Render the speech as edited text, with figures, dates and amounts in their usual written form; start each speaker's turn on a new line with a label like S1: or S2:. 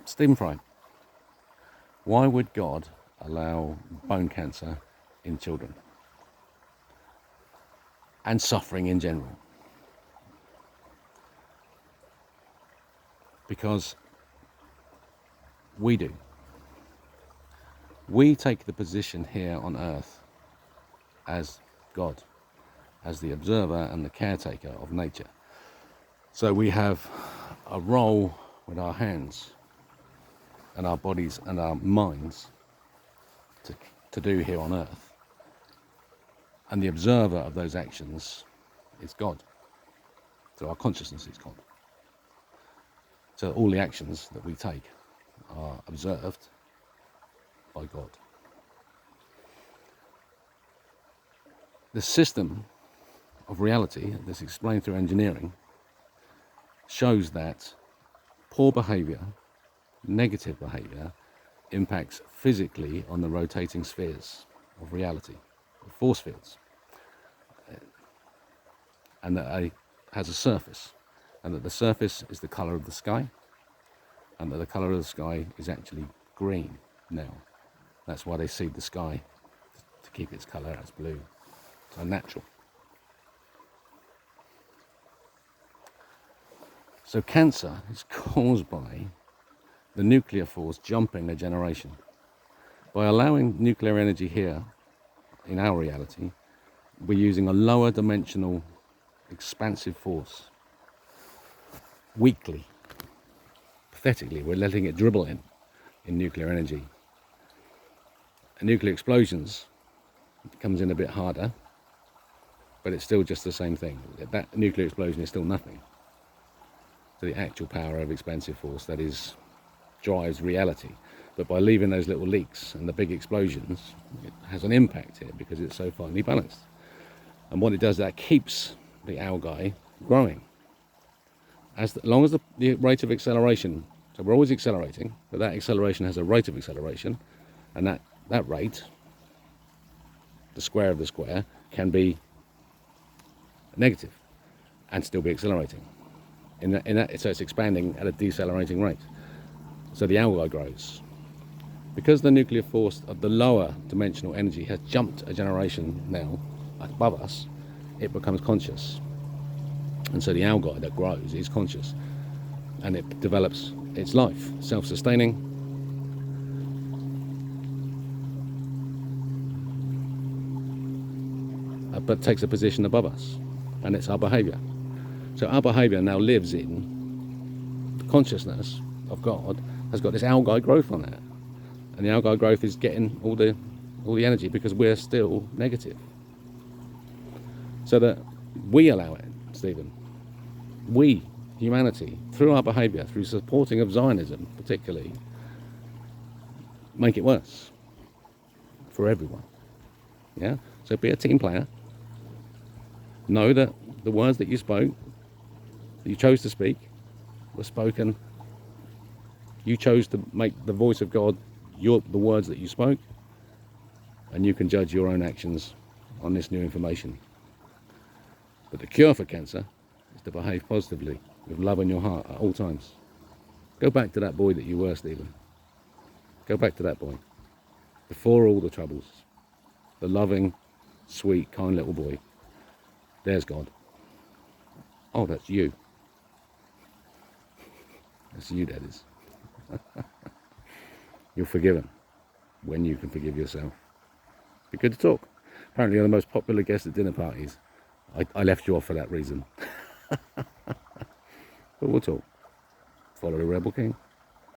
S1: Stephen Fry. Why would God allow bone cancer in children? And suffering in general? Because we do. We take the position here on earth as God, as the observer and the caretaker of nature. So we have a role with our hands and our bodies and our minds to do here on earth. And the observer of those actions is God. So our consciousness is God. So all the actions that we take are observed by God. The system of reality that's explained through engineering shows that poor behaviour, negative behaviour, impacts physically on the rotating spheres of reality, force fields, and that it has a surface, and that the surface is the colour of the sky, and that the colour of the sky is actually green now. That's why they seed the sky to keep its colour as blue. It's unnatural. So cancer is caused by the nuclear force jumping a generation. By allowing nuclear energy here, in our reality, we're using a lower dimensional expansive force. Weakly, pathetically, we're letting it dribble in nuclear energy. And nuclear explosions comes in a bit harder, but it's still just the same thing. That nuclear explosion is still nothing to the actual power of expansive force that drives reality. But by leaving those little leaks and the big explosions, it has an impact here because it's so finely balanced. And what it does, that keeps the algae growing. As long as the rate of acceleration, so we're always accelerating, but that acceleration has a rate of acceleration, and that rate, the square of the square, can be negative and still be accelerating. So it's expanding at a decelerating rate. So the algae grows. Because the nuclear force of the lower dimensional energy has jumped a generation now above us, it becomes conscious. And so the algae that grows is conscious. And it develops its life, self-sustaining. But takes a position above us. And it's our behaviour. So our behaviour now lives in the consciousness of God, has got this algae growth on it. And the algae growth is getting all the energy because we're still negative. So that we allow it, Stephen. We, humanity, through our behaviour, through supporting of Zionism particularly, make it worse for everyone. Yeah? So be a team player. Know that the words that you spoke, that you chose to speak, were spoken. You chose to make the voice of God the words that you spoke, and you can judge your own actions on this new information. But the cure for cancer is to behave positively, with love in your heart at all times. Go back to that boy that you were, Stephen. Go back to that boy. Before all the troubles. The loving, sweet, kind little boy. There's God. Oh, that's you. That's you, that is. You're forgiven when you can forgive yourself. Be good to talk. Apparently you're the most popular guest at dinner parties. I left you off for that reason. But we'll talk. Follow the Rebel King.